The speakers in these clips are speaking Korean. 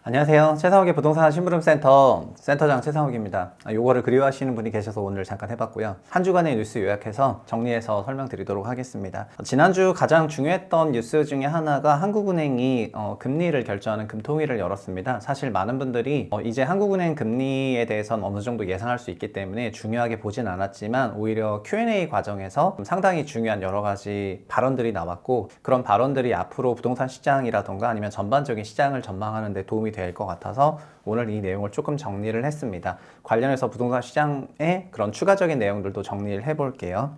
안녕하세요. 최상욱의 부동산 심부름센터 센터장 최상욱입니다. 요거를 그리워하시는 분이 계셔서 오늘 잠깐 해봤고요. 한 주간의 뉴스 요약해서 정리해서 설명드리도록 하겠습니다. 지난주 가장 중요했던 뉴스 중에 하나가 한국은행이 금리를 결정하는 금통위를 열었습니다. 사실 많은 분들이 이제 한국은행 금리에 대해서는 어느 정도 예상할 수 있기 때문에 중요하게 보진 않았지만 오히려 Q&A 과정에서 상당히 중요한 여러 가지 발언들이 나왔고, 그런 발언들이 앞으로 부동산 시장이라던가 아니면 전반적인 시장을 전망하는 데 도움이 될 것 같아서 오늘 이 내용을 조금 정리를 했습니다. 관련해서 부동산 시장의 그런 추가적인 내용들도 정리를 해볼게요.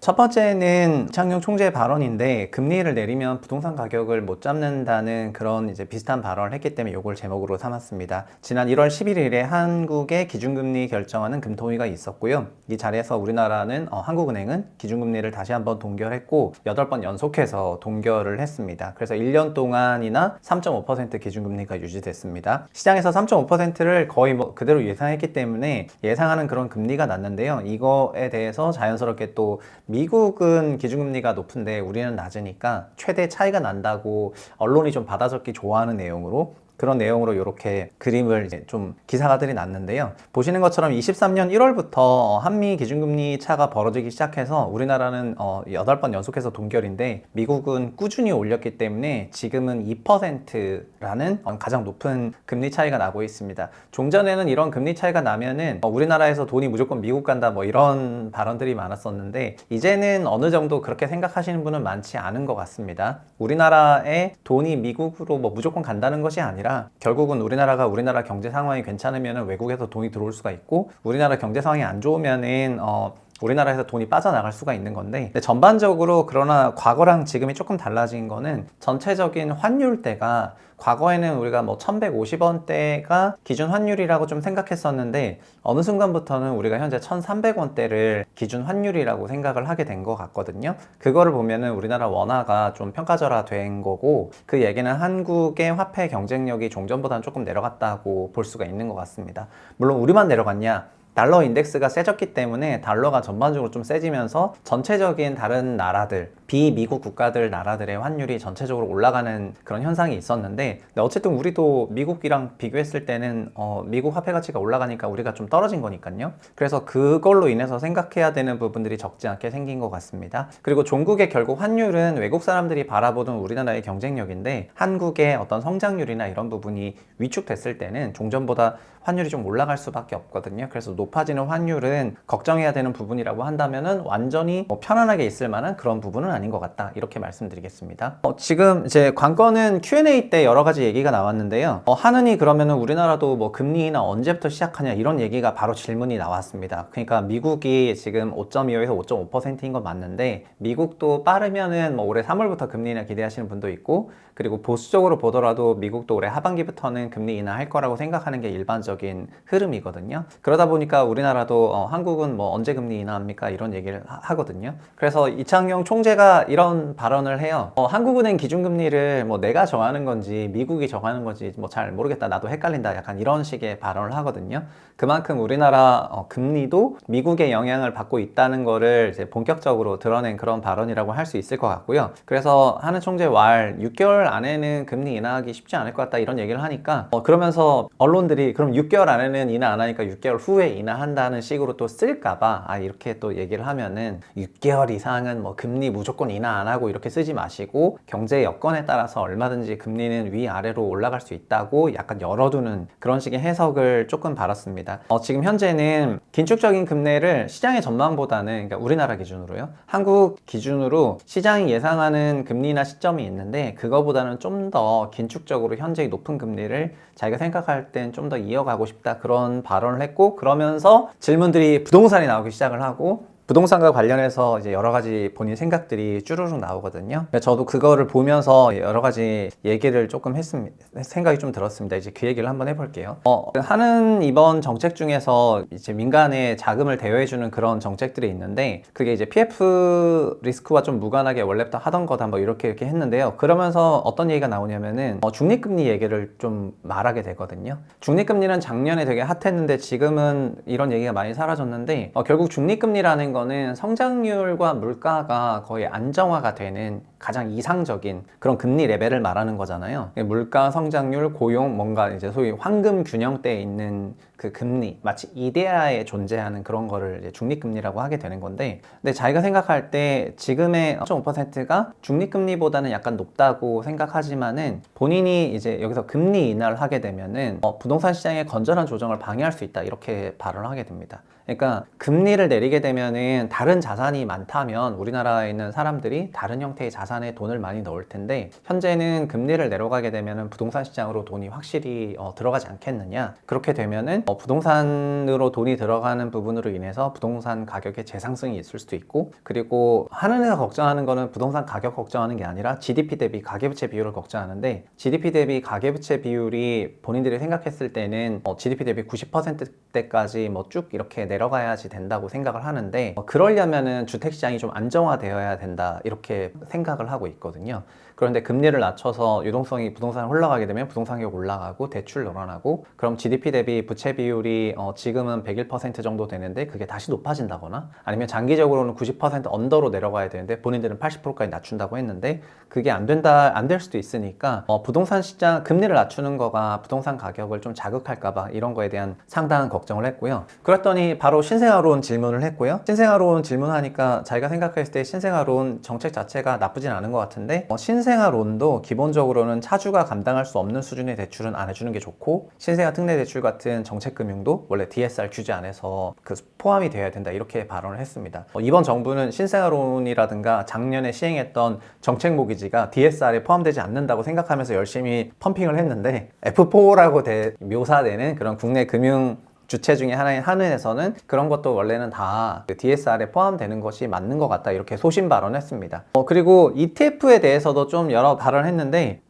첫 번째는 이창용 총재의 발언인데, 금리를 내리면 부동산 가격을 못 잡는다는 그런 이제 비슷한 발언을 했기 때문에 이걸 제목으로 삼았습니다. 지난 1월 11일에 한국의 기준금리 결정하는 금통위가 있었고요. 이 자리에서 우리나라는 한국은행은 기준금리를 다시 한번 동결했고 8번 연속해서 동결을 했습니다. 그래서 1년 동안이나 3.5% 기준금리가 유지됐습니다. 시장에서 3.5%를 거의 그대로 예상했기 때문에 예상하는 그런 금리가 났는데요. 이거에 대해서 자연스럽게 또 미국은 기준금리가 높은데 우리는 낮으니까 최대 차이가 난다고 언론이 좀 받아적기 좋아하는 내용으로, 그런 내용으로 이렇게 그림을 이제 좀 기사가들이 났는데요. 보시는 것처럼 23년 1월부터 한미 기준금리 차가 벌어지기 시작해서 우리나라는 8번 연속해서 동결인데 미국은 꾸준히 올렸기 때문에 지금은 2%라는 가장 높은 금리 차이가 나고 있습니다. 종전에는 이런 금리 차이가 나면은 우리나라에서 돈이 무조건 미국 간다 뭐 이런 발언들이 많았었는데, 이제는 어느 정도 그렇게 생각하시는 분은 많지 않은 것 같습니다. 우리나라에 돈이 미국으로 뭐 무조건 간다는 것이 아니라 결국은 우리나라 경제 상황이 괜찮으면 외국에서 돈이 들어올 수가 있고, 우리나라 경제 상황이 안 좋으면은 우리나라에서 돈이 빠져나갈 수가 있는 건데, 전반적으로 그러나 과거랑 지금이 조금 달라진 거는 전체적인 환율대가, 과거에는 우리가 뭐 1150원대가 기준 환율이라고 좀 생각했었는데 어느 순간부터는 우리가 현재 1300원대를 기준 환율이라고 생각을 하게 된 것 같거든요. 그거를 보면은 우리나라 원화가 좀 평가절하된 거고, 그 얘기는 한국의 화폐 경쟁력이 종전보다는 조금 내려갔다고 볼 수가 있는 것 같습니다. 물론 우리만 내려갔냐? 달러 인덱스가 세졌기 때문에 달러가 전반적으로 좀 세지면서 전체적인 다른 나라들, 비미국 국가들 나라들의 환율이 전체적으로 올라가는 그런 현상이 있었는데, 어쨌든 우리도 미국이랑 비교했을 때는 미국 화폐 가치가 올라가니까 우리가 좀 떨어진 거니까요. 그래서 그걸로 인해서 생각해야 되는 부분들이 적지 않게 생긴 것 같습니다. 그리고 종국의 결국 환율은 외국 사람들이 바라보던 우리나라의 경쟁력인데, 한국의 어떤 성장률이나 이런 부분이 위축됐을 때는 종전보다 환율이 좀 올라갈 수밖에 없거든요. 그래서 높아지는 환율은 걱정해야 되는 부분이라고 한다면은 완전히 편안하게 있을 만한 그런 부분은 아닌 것 같다, 이렇게 말씀드리겠습니다. 지금 이제 관건은 Q&A 때 여러 가지 얘기가 나왔는데요. 하느니 그러면은 우리나라도 뭐 금리 인하 언제부터 시작하냐, 이런 얘기가 바로 질문이 나왔습니다. 그러니까 미국이 지금 5.25에서 5.5%인 건 맞는데, 미국도 빠르면은 뭐 올해 3월부터 금리 인하 기대하시는 분도 있고, 그리고 보수적으로 보더라도 미국도 올해 하반기부터는 금리 인하할 거라고 생각하는 게 일반적인 흐름이거든요. 그러다 보니까 우리나라도 한국은 뭐 언제 금리 인하합니까? 이런 얘기를 하거든요. 그래서 이창용 총재가 이런 발언을 해요. 한국은행 기준금리를 뭐 내가 정하는 건지 미국이 정하는 건지 뭐 잘 모르겠다, 나도 헷갈린다, 약간 이런 식의 발언을 하거든요. 그만큼 우리나라 금리도 미국의 영향을 받고 있다는 거를 이제 본격적으로 드러낸 그런 발언이라고 할 수 있을 것 같고요. 그래서 하는 총재 말 6개월 안에는 금리 인하하기 쉽지 않을 것 같다, 이런 얘기를 하니까 그러면서 언론들이 그럼 6개월 안에는 인하 안 하니까 6개월 후에 인하한다는 식으로 또 쓸까봐 이렇게 또 얘기를 하면은 6개월 이상은 뭐 금리 무조건 인하 안 하고 이렇게 쓰지 마시고, 경제 여건에 따라서 얼마든지 금리는 위아래로 올라갈 수 있다고 약간 열어두는 그런 식의 해석을 조금 받았습니다. 지금 현재는 긴축적인 금리를 시장의 전망보다는, 그러니까 우리나라 기준으로요, 한국 기준으로 시장이 예상하는 금리 인하 시점이 있는데 그거보다는 좀 더 긴축적으로 현재 높은 금리를 자기가 생각할 땐 좀 더 이어가고 싶다, 그런 발언을 했고, 그러면서 질문들이 부동산이 나오기 시작을 하고, 부동산과 관련해서 이제 여러 가지 본인 생각들이 쭈루룩 나오거든요. 저도 그거를 보면서 여러 가지 얘기를 조금 생각이 좀 들었습니다. 이제 그 얘기를 한번 해볼게요. 하는 이번 정책 중에서 이제 민간에 자금을 대여해주는 그런 정책들이 있는데, 그게 이제 PF 리스크와 좀 무관하게 원래부터 하던 거다 뭐 이렇게 했는데요. 그러면서 어떤 얘기가 나오냐면은 중립금리 얘기를 좀 말하게 되거든요. 중립금리는 작년에 되게 핫했는데 지금은 이런 얘기가 많이 사라졌는데, 결국 중립금리라는 거는 성장률과 물가가 거의 안정화가 되는 가장 이상적인 그런 금리 레벨을 말하는 거잖아요. 물가, 성장률, 고용, 뭔가 이제 소위 황금 균형대에 있는 그 금리, 마치 이데아에 존재하는 그런 거를 이제 중립금리라고 하게 되는 건데, 근데 자기가 생각할 때 지금의 0.5%가 중립금리보다는 약간 높다고 생각하지만은 본인이 이제 여기서 금리 인하를 하게 되면은 부동산 시장의 건전한 조정을 방해할 수 있다, 이렇게 발언을 하게 됩니다. 그러니까 금리를 내리게 되면은 다른 자산이 많다면 우리나라에 있는 사람들이 다른 형태의 자산에 돈을 많이 넣을 텐데, 현재는 금리를 내려가게 되면은 부동산 시장으로 돈이 확실히 들어가지 않겠느냐. 그렇게 되면은 부동산으로 돈이 들어가는 부분으로 인해서 부동산 가격의 재상승이 있을 수도 있고, 그리고 한은혜가 걱정하는 거는 부동산 가격 걱정하는 게 아니라 GDP 대비 가계부채 비율을 걱정하는데, GDP 대비 가계부채 비율이 본인들이 생각했을 때는 GDP 대비 90%대까지 쭉 이렇게 내려가야지 된다고 생각을 하는데, 그러려면은 주택시장이 좀 안정화되어야 된다, 이렇게 생각을 하고 있거든요. 그런데 금리를 낮춰서 유동성이 부동산에 흘러가게 되면 부동산 가격 올라가고 대출 늘어나고, 그럼 GDP 대비 부채 비율이 지금은 101% 정도 되는데 그게 다시 높아진다거나, 아니면 장기적으로는 90% 언더로 내려가야 되는데 본인들은 80%까지 낮춘다고 했는데 그게 안 될 수도 있으니까 부동산 시장 금리를 낮추는 거가 부동산 가격을 좀 자극할까봐 이런 거에 대한 상당한 걱정을 했고요. 그랬더니 바로 신생아론 질문을 했고요. 신생아론 질문하니까 자기가 생각했을 때 신생아론 정책 자체가 나쁘진 않은 것 같은데, 신생아론도 기본적으로는 차주가 감당할 수 없는 수준의 대출은 안 해주는 게 좋고, 신생아 특례 대출 같은 정책금융도 원래 DSR 규제 안에서 포함이 되어야 된다, 이렇게 발언을 했습니다. 이번 정부는 신생아론이라든가 작년에 시행했던 정책 모기지가 DSR에 포함되지 않는다고 생각하면서 열심히 펌핑을 했는데, F4라고 묘사되는 그런 국내 금융 주체 중에 하나인 한은에서는 그런 것도 원래는 다 DSR에 포함되는 것이 맞는 것 같다, 이렇게 소신 발언했습니다. 그리고 ETF에 대해서도 좀 여러 발언을 했는데,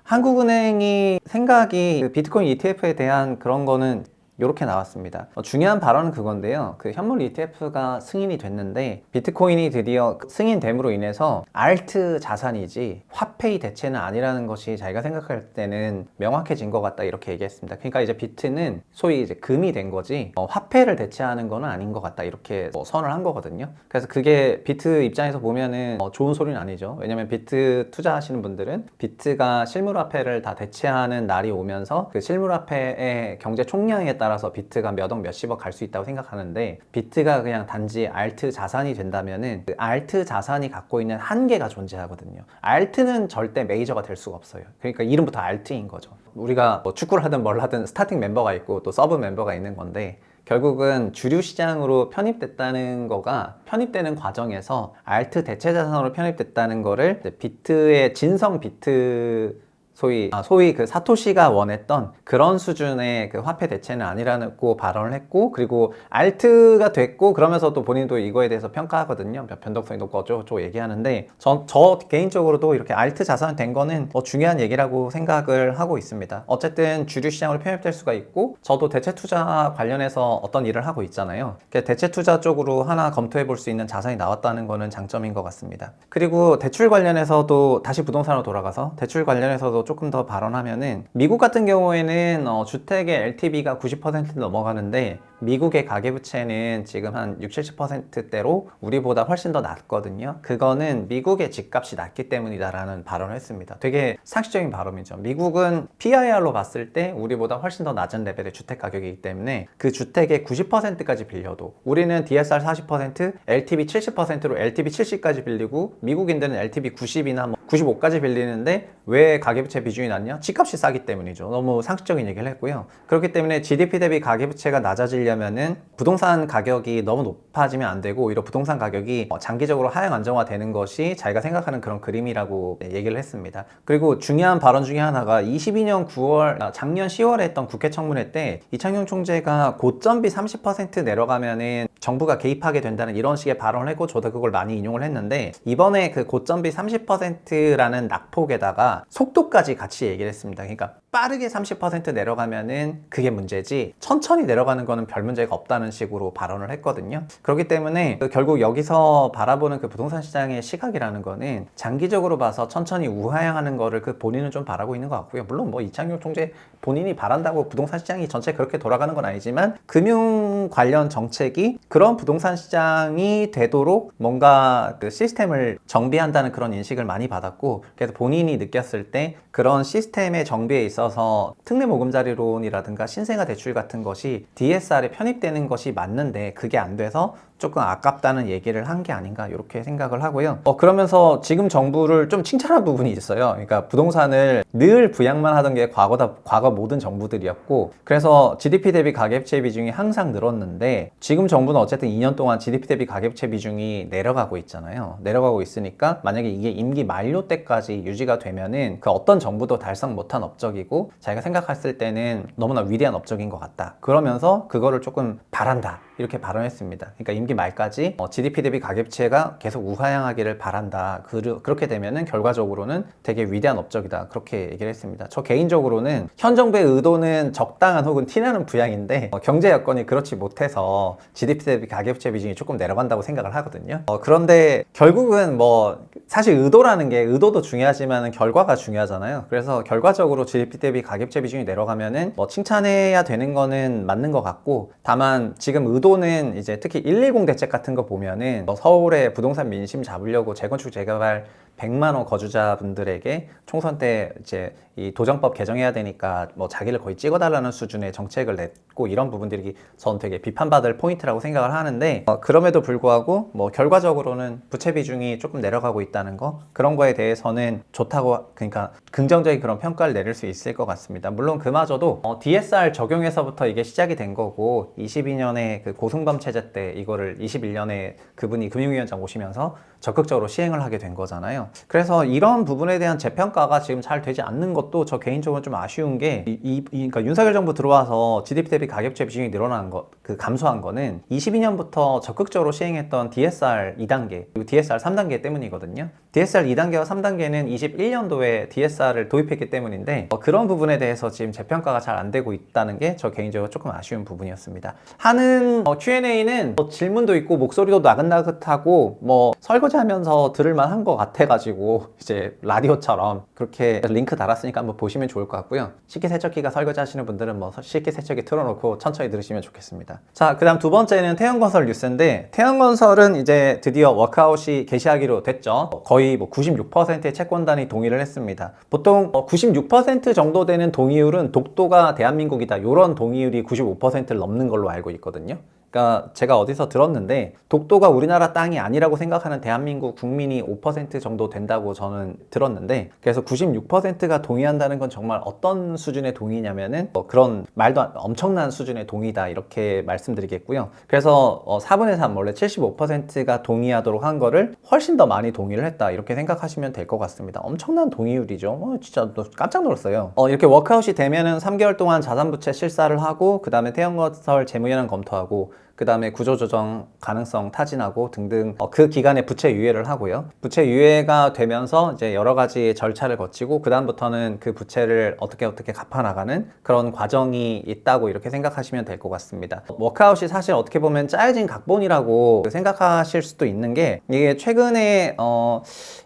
한국은행이 생각이 비트코인 ETF에 대한 그런 거는 이렇게 나왔습니다. 중요한 발언은 그건데요. 현물 ETF가 승인이 됐는데 비트코인이 드디어 승인됨으로 인해서 알트 자산이지 화폐의 대체는 아니라는 것이 자기가 생각할 때는 명확해진 것 같다, 이렇게 얘기했습니다. 그러니까 이제 비트는 소위 이제 금이 된 거지 화폐를 대체하는 거는 아닌 것 같다, 이렇게 선을 한 거거든요. 그래서 그게 비트 입장에서 보면은 좋은 소리는 아니죠. 왜냐면 비트 투자하시는 분들은 비트가 실물화폐를 다 대체하는 날이 오면서 그 실물화폐의 경제 총량에 따라서 비트가 몇억 몇십억 갈 수 있다고 생각하는데, 비트가 그냥 단지 알트 자산이 된다면은 그 알트 자산이 갖고 있는 한계가 존재하거든요. 알트는 절대 메이저가 될 수가 없어요. 그러니까 이름부터 알트인 거죠. 우리가 축구를 하든 뭘 하든 스타팅 멤버가 있고 또 서브 멤버가 있는 건데, 결국은 주류 시장으로 편입됐다는 거가 편입되는 과정에서 알트 대체 자산으로 편입됐다는 거를 비트의 진성 비트 소위 그 사토시가 원했던 그런 수준의 그 화폐 대체는 아니라고 발언을 했고, 그리고 알트가 됐고 그러면서도 본인도 이거에 대해서 평가하거든요. 변동성이 높고 어쩌고저쩌고 얘기하는데, 저 개인적으로도 이렇게 알트 자산이 된 거는 중요한 얘기라고 생각을 하고 있습니다. 어쨌든 주류 시장으로 편입될 수가 있고, 저도 대체 투자 관련해서 어떤 일을 하고 있잖아요. 대체 투자 쪽으로 하나 검토해 볼 수 있는 자산이 나왔다는 거는 장점인 것 같습니다. 그리고 대출 관련해서도 다시 부동산으로 돌아가서 대출 관련해서도 조금 더 발언하면은, 미국 같은 경우에는 주택의 LTV가 90% 넘어가는데 미국의 가계부채는 지금 한 60, 70%대로 우리보다 훨씬 더 낮거든요. 그거는 미국의 집값이 낮기 때문이다라는 발언을 했습니다. 되게 상식적인 발언이죠. 미국은 PIR로 봤을 때 우리보다 훨씬 더 낮은 레벨의 주택 가격이기 때문에 그 주택의 90%까지 빌려도, 우리는 DSR 40%, LTV 70%로 LTV 70까지 빌리고 미국인들은 LTV 90이나 95까지 빌리는데 왜 가계부채 비중이 낮냐? 집값이 싸기 때문이죠. 너무 상식적인 얘기를 했고요. 그렇기 때문에 GDP 대비 가계부채가 낮아지려면은 부동산 가격이 너무 높아지면 안 되고, 오히려 부동산 가격이 장기적으로 하향 안정화되는 것이 자기가 생각하는 그런 그림이라고 얘기를 했습니다. 그리고 중요한 발언 중에 하나가 22년 9월, 작년 10월에 했던 국회 청문회 때 이창용 총재가 고점비 30% 내려가면은 정부가 개입하게 된다는 이런 식의 발언을 했고, 저도 그걸 많이 인용을 했는데, 이번에 그 고점비 30%라는 낙폭에다가 속도까지 같이 얘기를 했습니다. 그러니까 빠르게 30% 내려가면은 그게 문제지, 천천히 내려가는 거는 별 별 문제가 없다는 식으로 발언을 했거든요. 그렇기 때문에 결국 여기서 바라보는 그 부동산 시장의 시각이라는 거는 장기적으로 봐서 천천히 우하향하는 거를 그 본인은 좀 바라고 있는 것 같고요. 물론 뭐 이창용 총재 본인이 바란다고 부동산 시장이 전체 그렇게 돌아가는 건 아니지만 금융 관련 정책이 그런 부동산 시장이 되도록 뭔가 그 시스템을 정비한다는 그런 인식을 많이 받았고, 그래서 본인이 느꼈을 때 그런 시스템의 정비에 있어서 특례보금자리론이라든가 신생아 대출 같은 것이 DSR에 편입되는 것이 맞는데 그게 안 돼서 조금 아깝다는 얘기를 한 게 아닌가 이렇게 생각을 하고요. 그러면서 지금 정부를 좀 칭찬한 부분이 있어요. 그러니까 부동산을 늘 부양만 하던 게 과거 모든 정부들이었고, 그래서 GDP 대비 가계부채 비중이 항상 늘었는데 지금 정부는 어쨌든 2년 동안 GDP 대비 가계부채 비중이 내려가고 있잖아요. 내려가고 있으니까 만약에 이게 임기 만료 때까지 유지가 되면은 그 어떤 정부도 달성 못한 업적이고 자기가 생각했을 때는 너무나 위대한 업적인 것 같다. 그러면서 그거를 조금 바란다. 이렇게 발언했습니다. 그러니까 임기 말까지 GDP 대비 가계부채가 계속 우하향하기를 바란다. 그렇게 되면은 결과적으로는 되게 위대한 업적이다. 그렇게 얘기를 했습니다. 저 개인적으로는 현 정부의 의도는 적당한 혹은 티나는 부양인데 경제 여건이 그렇지 못해서 GDP 대비 가계부채 비중이 조금 내려간다고 생각을 하거든요. 그런데 결국은 뭐 사실 의도라는 게 의도도 중요하지만 결과가 중요하잖아요. 그래서 결과적으로 GDP 대비 가계부채 비중이 내려가면은 뭐 칭찬해야 되는 거는 맞는 것 같고, 다만 지금 의도는 이제 특히 110 대책 같은 거 보면은 서울의 부동산 민심 잡으려고 재건축 재개발 100만 원 거주자분들에게 총선 때 이제 이 도정법 개정해야 되니까 뭐 자기를 거의 찍어달라는 수준의 정책을 냈고, 이런 부분들이 전 되게 비판받을 포인트라고 생각을 하는데 그럼에도 불구하고 뭐 결과적으로는 부채 비중이 조금 내려가고 있다는 거, 그런 거에 대해서는 좋다고, 그러니까 긍정적인 그런 평가를 내릴 수 있을 것 같습니다. 물론 그마저도 DSR 적용에서부터 이게 시작이 된 거고 22년에 그 고승범 체제 때 이거를 21년에 그분이 금융위원장 오시면서 적극적으로 시행을 하게 된 거잖아요. 그래서 이런 부분에 대한 재평가가 지금 잘 되지 않는 것도 저 개인적으로 좀 아쉬운 게 그러니까 윤석열 정부 들어와서 GDP 대비 가계부채 비중이 늘어난 거, 그 감소한 거는 22년부터 적극적으로 시행했던 DSR 2단계 그리고 DSR 3단계 때문이거든요. DSR 2단계와 3단계는 21년도에 DSR을 도입했기 때문인데 그런 부분에 대해서 지금 재평가가 잘 안 되고 있다는 게 저 개인적으로 조금 아쉬운 부분이었습니다. 하는 Q&A는 질문도 있고 목소리도 나긋나긋하고 뭐 설거지하면서 들을만 한 것 같아가지고 이제 라디오처럼 그렇게 링크 달았으니까 한번 보시면 좋을 것 같고요. 식기세척기가 설거지 하시는 분들은 뭐 식기세척기 틀어놓고 천천히 들으시면 좋겠습니다. 자, 그 다음 두 번째는 태양건설 뉴스인데, 태양건설은 이제 드디어 워크아웃이 개시하기로 됐죠. 거의 뭐 96%의 채권단이 동의를 했습니다. 보통 96% 정도 되는 동의율은 독도가 대한민국이다, 이런 동의율이 95%를 넘는 걸로 알고 있거든요. 그러니까 제가 어디서 들었는데 독도가 우리나라 땅이 아니라고 생각하는 대한민국 국민이 5% 정도 된다고 저는 들었는데, 그래서 96%가 동의한다는 건 정말 어떤 수준의 동의냐면은 그런 말도 엄청난 수준의 동의다 이렇게 말씀드리겠고요. 그래서 4분의 3 원래 75%가 동의하도록 한 거를 훨씬 더 많이 동의를 했다 이렇게 생각하시면 될 것 같습니다. 엄청난 동의율이죠. 진짜 깜짝 놀랐어요. 이렇게 워크아웃이 되면은 3개월 동안 자산부채 실사를 하고 그 다음에 태양건설 재무현황 검토하고 그 다음에 구조조정 가능성 타진하고 등등 그 기간에 부채 유예를 하고요. 부채 유예가 되면서 이제 여러 가지 절차를 거치고 그 다음부터는 그 부채를 어떻게 갚아나가는 그런 과정이 있다고 이렇게 생각하시면 될 것 같습니다. 워크아웃이 사실 어떻게 보면 짜여진 각본이라고 생각하실 수도 있는 게, 이게 최근에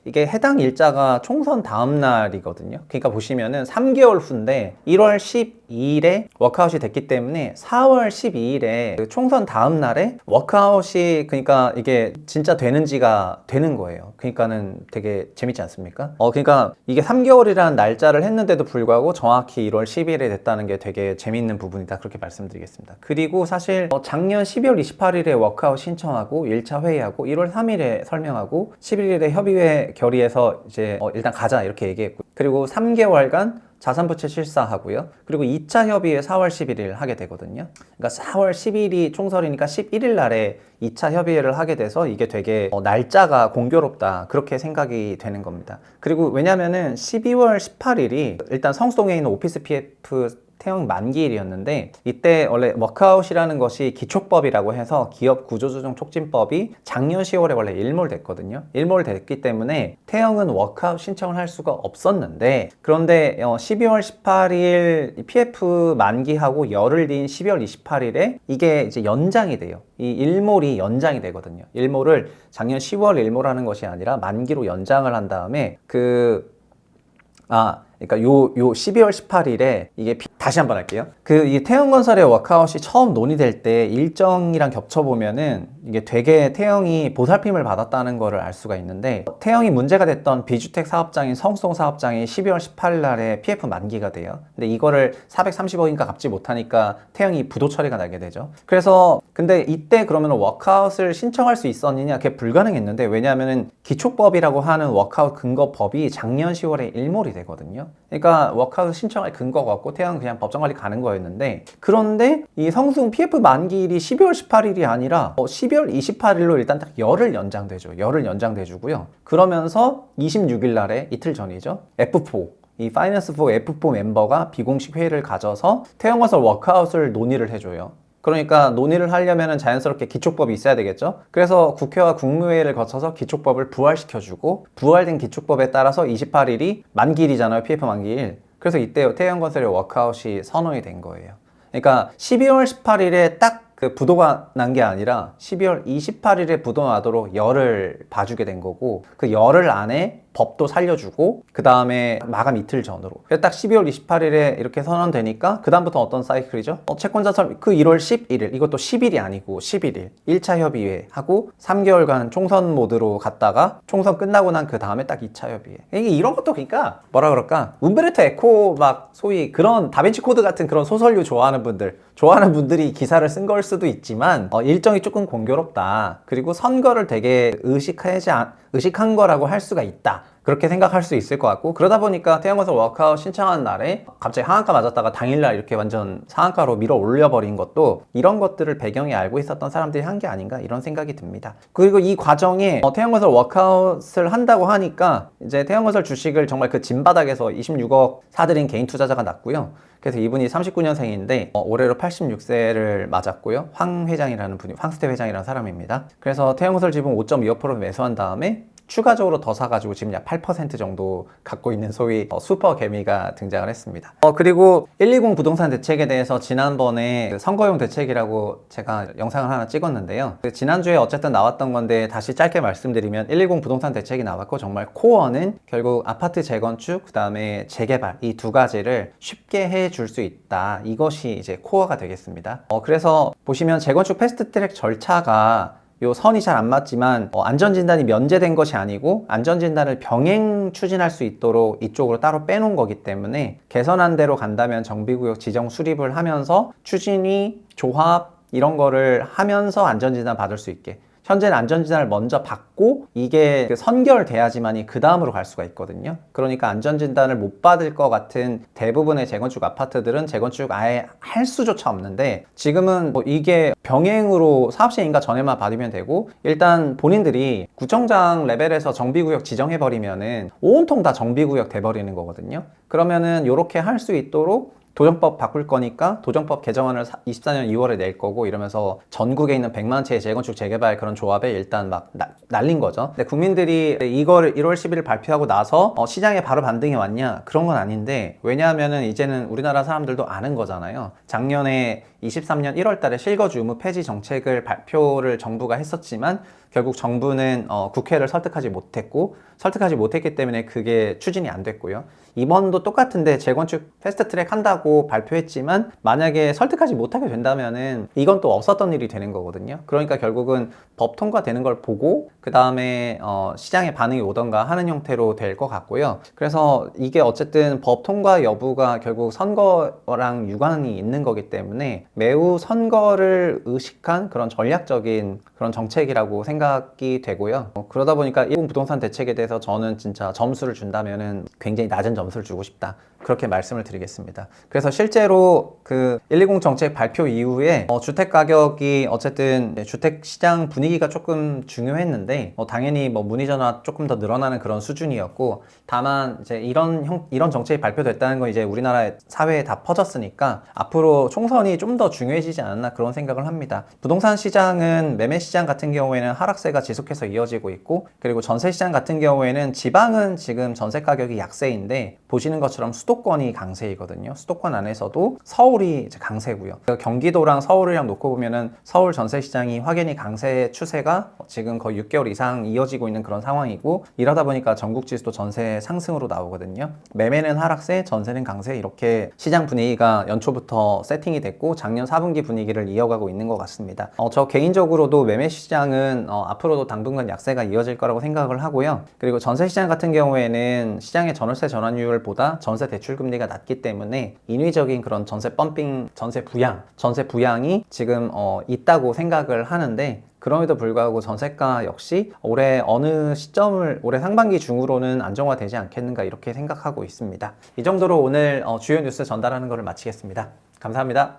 이게 해당 일자가 총선 다음 날이거든요. 그러니까 보시면은 3개월 후인데 1월 12일에 워크아웃이 됐기 때문에 4월 12일에 그 총선 다음 날에 워크아웃이, 그러니까 이게 진짜 되는지가 되는 거예요. 그러니까는 되게 재밌지 않습니까? 그러니까 이게 3개월이라는 날짜를 했는데도 불구하고 정확히 1월 10일에 됐다는 게 되게 재밌는 부분이다, 그렇게 말씀드리겠습니다. 그리고 사실 작년 12월 28일에 워크아웃 신청하고 1차 회의하고 1월 3일에 설명하고 11일에 협의회 결의해서 이제 일단 가자 이렇게 얘기했고, 그리고 3개월간 자산부채 실사하고요. 그리고 2차 협의회 4월 11일 하게 되거든요. 그러니까 4월 10일이 총설이니까 11일 날에 2차 협의회를 하게 돼서 이게 되게 날짜가 공교롭다, 그렇게 생각이 되는 겁니다. 그리고 왜냐면은 12월 18일이 일단 성수동에 있는 오피스 PF 태영 만기일이었는데 이때 원래 워크아웃이라는 것이 기촉법이라고 해서 기업 구조조정 촉진법이 작년 10월에 원래 일몰됐거든요. 일몰됐기 때문에 태영은 워크아웃 신청을 할 수가 없었는데 그런데 12월 18일 PF 만기하고 열흘 뒤인 12월 28일에 이게 이제 연장이 돼요. 이 일몰이 연장이 되거든요. 일몰을 작년 10월 일몰하는 것이 아니라 만기로 연장을 한 다음에 그러니까 요 12월 18일에 이게 다시 한번 할게요. 이 태영건설의 워크아웃이 처음 논의될 때 일정이랑 겹쳐보면은 이게 되게 태영이 보살핌을 받았다는 거를 알 수가 있는데 태영이 문제가 됐던 비주택 사업장인 성수동 사업장이 12월 18일 날에 PF 만기가 돼요. 근데 이거를 430억인가 갚지 못하니까 태영이 부도 처리가 나게 되죠. 그래서 근데 이때 그러면 워크아웃을 신청할 수 있었느냐? 그게 불가능했는데 왜냐하면은 기초법이라고 하는 워크아웃 근거법이 작년 10월에 일몰이 되거든요. 그러니까 워크아웃 신청할 근거가 없고 태양은 그냥 법정관리 가는 거였는데 그런데 이 성수동 PF 만기일이 12월 18일이 아니라 12월 28일로 일단 딱 열흘 연장되죠. 열흘 연장돼주고요. 그러면서 26일 날에 이틀 전이죠. F4 이 파이낸스 4 F4 멤버가 비공식 회의를 가져서 태영건설 워크아웃을 논의를 해줘요. 그러니까 논의를 하려면 자연스럽게 기초법이 있어야 되겠죠. 그래서 국회와 국무회의를 거쳐서 기초법을 부활시켜주고 부활된 기초법에 따라서 28일이 만기일이잖아요. PF 만기일. 그래서 이때 태영건설의 워크아웃이 선언이 된 거예요. 그러니까 12월 18일에 딱 그 부도가 난 게 아니라 12월 28일에 부도 나도록 열을 봐주게 된 거고 그 열흘 안에 법도 살려주고 그 다음에 마감 이틀 전으로 그래서 딱 12월 28일에 이렇게 선언되니까 그 다음부터 어떤 사이클이죠? 채권자 설립 그 1월 11일 이것도 10일이 아니고 11일 1차 협의회 하고 3개월간 총선 모드로 갔다가 총선 끝나고 난 그 다음에 딱 2차 협의회 이게 이런 것도 그러니까 뭐라 그럴까 움베르토 에코 막 소위 그런 다빈치 코드 같은 그런 소설류 좋아하는 분들이 기사를 쓴 걸 수도 있지만 일정이 조금 공교롭다. 그리고 선거를 되게 의식한 거라고 할 수가 있다. 그렇게 생각할 수 있을 것 같고 그러다 보니까 태영건설 워크아웃 신청한 날에 갑자기 하한가 맞았다가 당일날 이렇게 완전 상한가로 밀어 올려버린 것도 이런 것들을 배경에 알고 있었던 사람들이 한 게 아닌가 이런 생각이 듭니다. 그리고 이 과정에 태영건설 워크아웃을 한다고 하니까 이제 태영건설 주식을 정말 그 진바닥에서 26억 사들인 개인 투자자가 났고요. 그래서 이분이 39년생인데 올해로 86세를 맞았고요. 황 회장이라는 분이 황스태 회장이라는 사람입니다. 그래서 태영건설 지분 5.25% 매수한 다음에 추가적으로 더 사가지고 지금 약 8% 정도 갖고 있는 소위 슈퍼 개미가 등장을 했습니다. 그리고 120 부동산 대책에 대해서 지난번에 선거용 대책이라고 제가 영상을 하나 찍었는데요. 지난주에 어쨌든 나왔던 건데 다시 짧게 말씀드리면 120 부동산 대책이 나왔고 정말 코어는 결국 아파트 재건축, 그 다음에 재개발 이 두 가지를 쉽게 해줄 수 있다. 이것이 이제 코어가 되겠습니다. 그래서 보시면 재건축 패스트트랙 절차가 요 선이 잘 안 맞지만 안전진단이 면제된 것이 아니고 안전진단을 병행 추진할 수 있도록 이쪽으로 따로 빼놓은 거기 때문에 개선한 대로 간다면 정비구역 지정 수립을 하면서 추진위, 조합 이런 거를 하면서 안전진단 받을 수 있게 현재는 안전진단을 먼저 받고 이게 선결돼야지만이 그 다음으로 갈 수가 있거든요. 그러니까 안전진단을 못 받을 것 같은 대부분의 재건축 아파트들은 재건축 아예 할 수조차 없는데 지금은 이게 병행으로 사업시행인가 전에만 받으면 되고 일단 본인들이 구청장 레벨에서 정비구역 지정해버리면은 온통 다 정비구역 돼버리는 거거든요. 그러면은 이렇게 할 수 있도록 도정법 바꿀 거니까 도정법 개정안을 24년 2월에 낼 거고 이러면서 전국에 있는 100만 채의 재건축 재개발 그런 조합에 일단 막 날린 거죠. 근데 국민들이 이거를 1월 11일 발표하고 나서 시장에 바로 반등이 왔냐? 그런 건 아닌데 왜냐하면은 이제는 우리나라 사람들도 아는 거잖아요. 작년에 23년 1월 달에 실거주 의무 폐지 정책을 발표를 정부가 했었지만 결국 정부는 국회를 설득하지 못했기 때문에 그게 추진이 안 됐고요. 이번도 똑같은데 재건축 패스트트랙 한다고 발표했지만 만약에 설득하지 못하게 된다면은 이건 또 없었던 일이 되는 거거든요. 그러니까 결국은 법 통과되는 걸 보고 그 다음에 시장에 반응이 오던가 하는 형태로 될 것 같고요. 그래서 이게 어쨌든 법 통과 여부가 결국 선거랑 유관이 있는 거기 때문에 매우 선거를 의식한 그런 전략적인 그런 정책이라고 생각이 되고요. 그러다 보니까 일본 부동산 대책에 대해서 저는 진짜 점수를 준다면은 굉장히 낮은 점수를 주고 싶다. 그렇게 말씀을 드리겠습니다. 그래서 실제로 그 120 정책 발표 이후에 주택 가격이 어쨌든 주택 시장 분위기가 조금 중요했는데 당연히 뭐 문의 전화 조금 더 늘어나는 그런 수준이었고, 다만 이제 이런 정책이 발표됐다는 건 이제 우리나라 사회에 다 퍼졌으니까 앞으로 총선이 좀 더 중요해지지 않았나 그런 생각을 합니다. 부동산 시장은 매매 시장 같은 경우에는 하락세가 지속해서 이어지고 있고, 그리고 전세 시장 같은 경우에는 지방은 지금 전세 가격이 약세인데 보시는 것처럼 수도권이 강세이거든요. 수도권 안에서도 서울이 이제 강세고요. 경기도랑 서울이랑 놓고 보면은 서울 전세 시장이 확연히 강세 추세가 지금 거의 6개월 이상 이어지고 있는 그런 상황이고, 이러다 보니까 전국 지수도 전세 상승으로 나오거든요. 매매는 하락세, 전세는 강세, 이렇게 시장 분위기가 연초부터 세팅이 됐고 작년 4분기 분위기를 이어가고 있는 것 같습니다. 저 개인적으로도 매매 시장은 앞으로도 당분간 약세가 이어질 거라고 생각을 하고요. 그리고 전세 시장 같은 경우에는 시장의 전월세 전환율보다 전세 대출 금리가 낮기 때문에 인위적인 그런 전세 펌핑, 전세 부양이 지금 있다고 생각을 하는데, 그럼에도 불구하고 전세가 역시 올해 어느 시점을 올해 상반기 중으로는 안정화되지 않겠는가 이렇게 생각하고 있습니다. 이 정도로 오늘 주요 뉴스 전달하는 것을 마치겠습니다. 감사합니다.